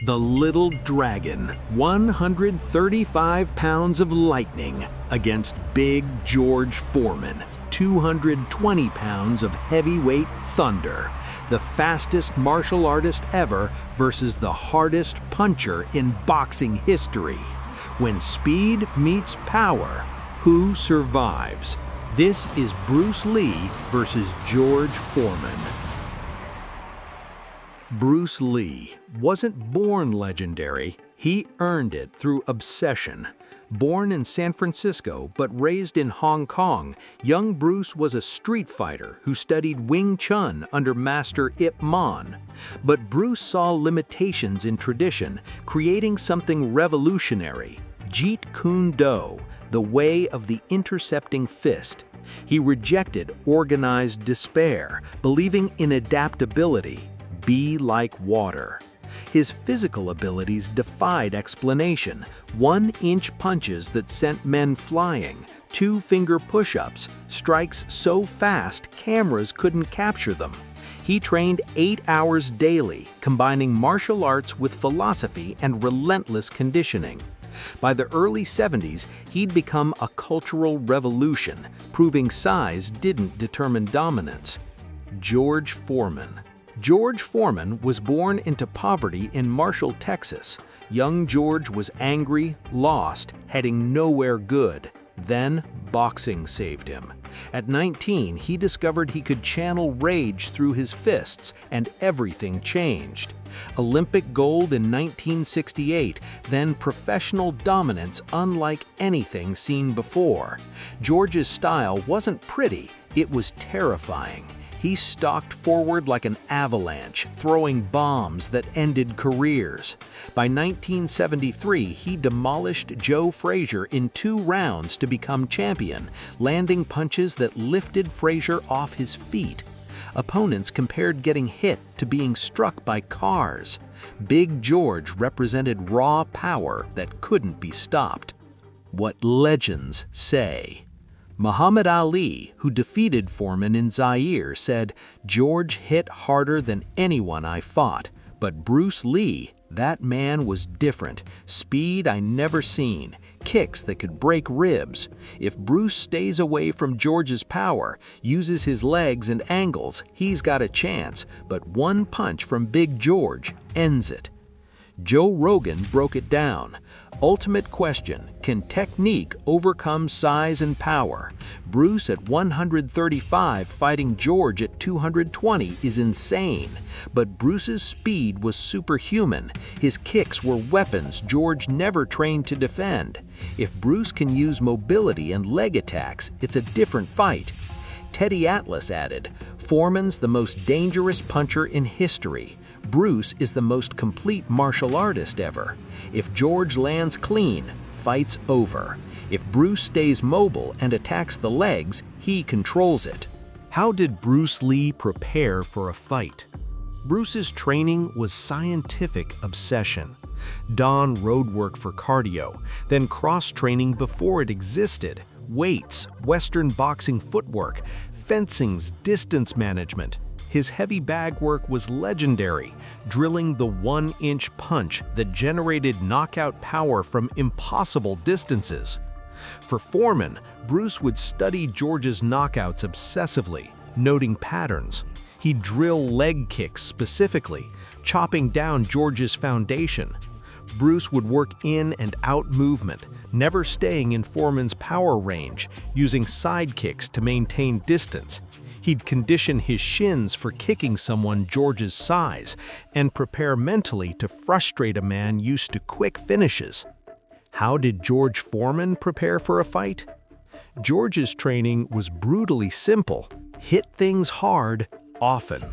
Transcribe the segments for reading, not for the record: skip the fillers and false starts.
The Little Dragon, 135 pounds of lightning against Big George Foreman, 220 pounds of heavyweight thunder. The fastest martial artist ever versus the hardest puncher in boxing history. When speed meets power, who survives? This is Bruce Lee versus George Foreman. Bruce Lee wasn't born legendary, he earned it through obsession. Born in San Francisco but raised in Hong Kong, young Bruce was a street fighter who studied Wing Chun under Master Ip Man. But Bruce saw limitations in tradition, creating something revolutionary, Jeet Kune Do, the way of the intercepting fist. He rejected organized despair, believing in adaptability. Be like water. His physical abilities defied explanation. 1-inch punches that sent men flying, 2-finger push-ups, strikes so fast cameras couldn't capture them. He trained 8 hours daily, combining martial arts with philosophy and relentless conditioning. By the early 70s, he'd become a cultural revolution, proving size didn't determine dominance. George Foreman. George Foreman was born into poverty in Marshall, Texas. Young George was angry, lost, heading nowhere good. Then, boxing saved him. At 19, he discovered he could channel rage through his fists, and everything changed. Olympic gold in 1968, then professional dominance unlike anything seen before. George's style wasn't pretty, it was terrifying. He stalked forward like an avalanche, throwing bombs that ended careers. By 1973, he demolished Joe Frazier in 2 rounds to become champion, landing punches that lifted Frazier off his feet. Opponents compared getting hit to being struck by cars. Big George represented raw power that couldn't be stopped. What legends say. Muhammad Ali, who defeated Foreman in Zaire, said, "George hit harder than anyone I fought, but Bruce Lee, that man was different. Speed I never seen, kicks that could break ribs. If Bruce stays away from George's power, uses his legs and angles, he's got a chance, but one punch from Big George ends it." Joe Rogan broke it down. Ultimate question, can technique overcome size and power? Bruce at 135 fighting George at 220 is insane. But Bruce's speed was superhuman. His kicks were weapons George never trained to defend. If Bruce can use mobility and leg attacks, it's a different fight. Teddy Atlas added, "Foreman's the most dangerous puncher in history. Bruce is the most complete martial artist ever. If George lands clean, fight's over. If Bruce stays mobile and attacks the legs, he controls it." How did Bruce Lee prepare for a fight? Bruce's training was scientific obsession. Dawn road work for cardio, then cross-training before it existed, weights, Western boxing footwork, fencing's distance management. His heavy bag work was legendary, drilling the 1-inch punch that generated knockout power from impossible distances. For Foreman, Bruce would study George's knockouts obsessively, noting patterns. He'd drill leg kicks specifically, chopping down George's foundation. Bruce would work in and out movement, never staying in Foreman's power range, using side kicks to maintain distance. He'd condition his shins for kicking someone George's size and prepare mentally to frustrate a man used to quick finishes. How did George Foreman prepare for a fight? George's training was brutally simple. Hit things hard, often.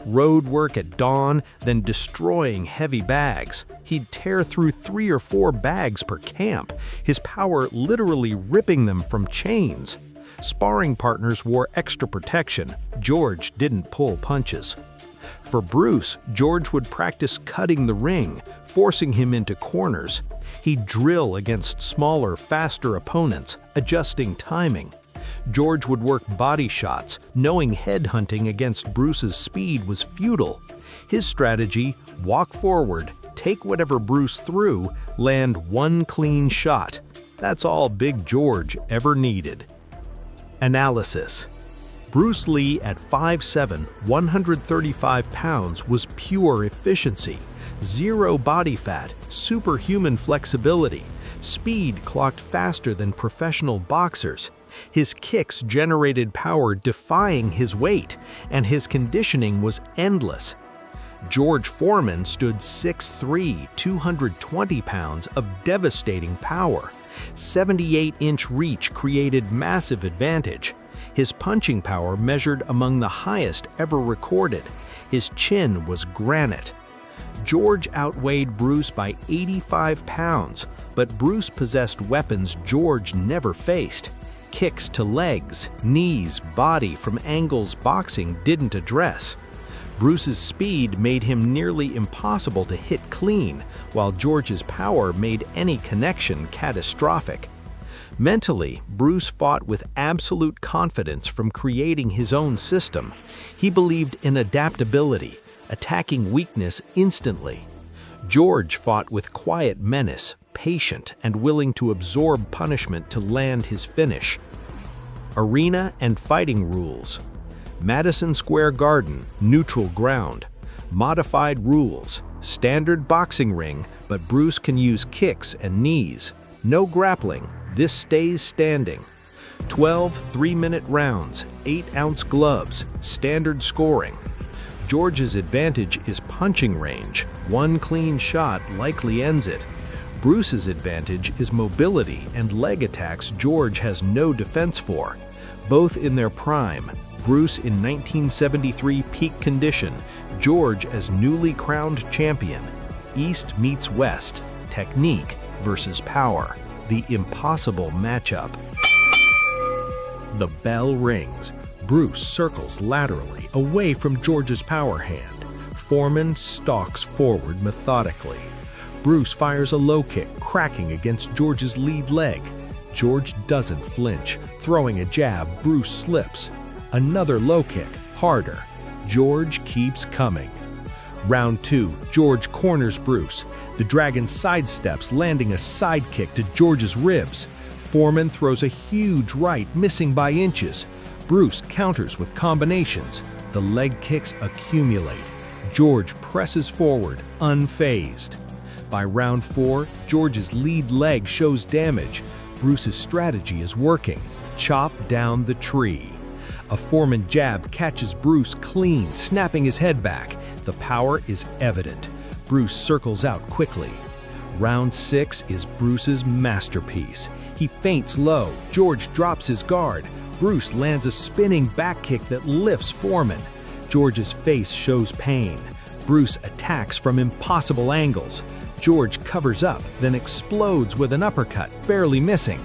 Road work at dawn, then destroying heavy bags. He'd tear through 3 or 4 bags per camp, his power literally ripping them from chains. Sparring partners wore extra protection. George didn't pull punches. For Bruce, George would practice cutting the ring, forcing him into corners. He'd drill against smaller, faster opponents, adjusting timing. George would work body shots, knowing headhunting against Bruce's speed was futile. His strategy, walk forward, take whatever Bruce threw, land one clean shot. That's all Big George ever needed. Analysis. Bruce Lee at 5'7", 135 pounds was pure efficiency. Zero body fat, superhuman flexibility. Speed clocked faster than professional boxers. His kicks generated power defying his weight, and his conditioning was endless. George Foreman stood 6'3", 220 pounds of devastating power. 78-inch reach created massive advantage. His punching power measured among the highest ever recorded. His chin was granite. George outweighed Bruce by 85 pounds, but Bruce possessed weapons George never faced. Kicks to legs, knees, body from angles boxing didn't address. Bruce's speed made him nearly impossible to hit clean, while George's power made any connection catastrophic. Mentally, Bruce fought with absolute confidence from creating his own system. He believed in adaptability, attacking weakness instantly. George fought with quiet menace, patient and willing to absorb punishment to land his finish. Arena and fighting rules. Madison Square Garden, neutral ground. Modified rules. Standard boxing ring, but Bruce can use kicks and knees. No grappling. This stays standing. 12 3-minute rounds, 8-ounce gloves, standard scoring. George's advantage is punching range. One clean shot likely ends it. Bruce's advantage is mobility and leg attacks George has no defense for. Both in their prime, Bruce in 1973 peak condition, George as newly crowned champion. East meets West, technique versus power. The impossible matchup. The bell rings. Bruce circles laterally away from George's power hand. Foreman stalks forward methodically. Bruce fires a low kick, cracking against George's lead leg. George doesn't flinch. Throwing a jab, Bruce slips. Another low kick, harder. George keeps coming. Round 2, George corners Bruce. The Dragon sidesteps, landing a side kick to George's ribs. Foreman throws a huge right, missing by inches. Bruce counters with combinations. The leg kicks accumulate. George presses forward, unfazed. By round 4, George's lead leg shows damage. Bruce's strategy is working. Chop down the tree. A Foreman jab catches Bruce clean, snapping his head back. The power is evident. Bruce circles out quickly. Round 6 is Bruce's masterpiece. He feints low. George drops his guard. Bruce lands a spinning back kick that lifts Foreman. George's face shows pain. Bruce attacks from impossible angles. George covers up, then explodes with an uppercut, barely missing.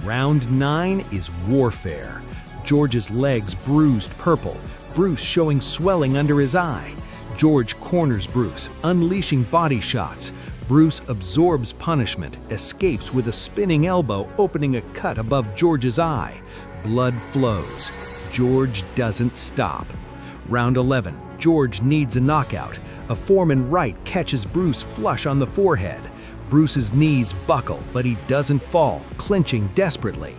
Round 9 is warfare. George's legs bruised purple. Bruce showing swelling under his eye. George corners Bruce, unleashing body shots. Bruce absorbs punishment, escapes with a spinning elbow, opening a cut above George's eye. Blood flows. George doesn't stop. Round 11, George needs a knockout. A Foreman right catches Bruce flush on the forehead. Bruce's knees buckle, but he doesn't fall, clinching desperately.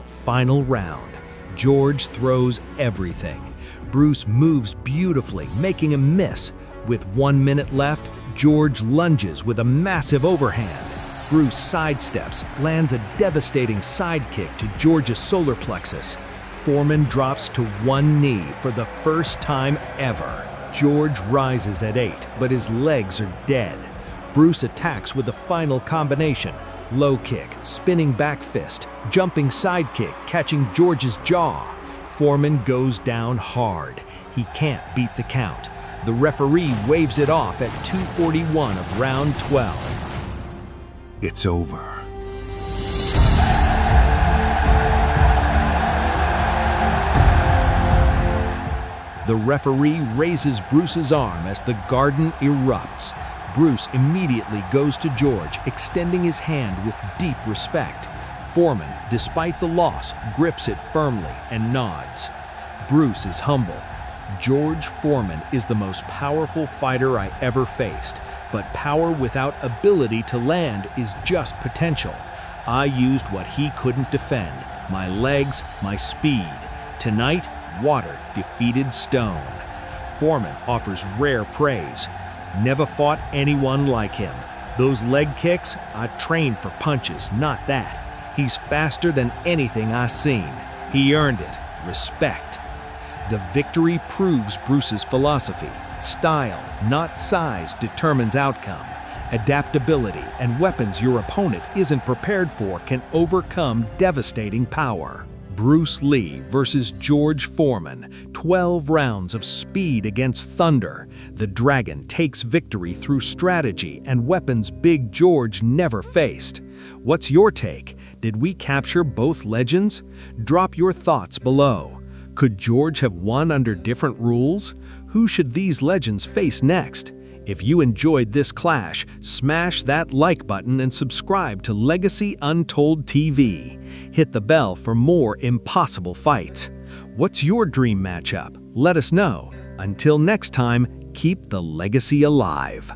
Final round. George throws everything. Bruce moves beautifully, making him miss. With 1 minute left, George lunges with a massive overhand. Bruce sidesteps, lands a devastating side kick to George's solar plexus. Foreman drops to one knee for the first time ever. George rises at 8, but his legs are dead. Bruce attacks with a final combination. Low kick, spinning back fist, jumping side kick, catching George's jaw. Foreman goes down hard. He can't beat the count. The referee waves it off at 2:41 of round 12. It's over. The referee raises Bruce's arm as the garden erupts. Bruce immediately goes to George, extending his hand with deep respect. Foreman, despite the loss, grips it firmly and nods. Bruce is humble. George Foreman is the most powerful fighter I ever faced. But power without ability to land is just potential. I used what he couldn't defend, my legs, my speed. Tonight, water defeated stone. Foreman offers rare praise. Never fought anyone like him. Those leg kicks, I trained for punches, not that. He's faster than anything I've seen. He earned it. Respect. The victory proves Bruce's philosophy. Style, not size, determines outcome. Adaptability and weapons your opponent isn't prepared for can overcome devastating power. Bruce Lee versus George Foreman, 12 rounds of speed against thunder. The Dragon takes victory through strategy and weapons Big George never faced. What's your take? Did we capture both legends? Drop your thoughts below. Could George have won under different rules? Who should these legends face next? If you enjoyed this clash, smash that like button and subscribe to Legacy Untold TV. Hit the bell for more impossible fights. What's your dream matchup? Let us know. Until next time, keep the legacy alive.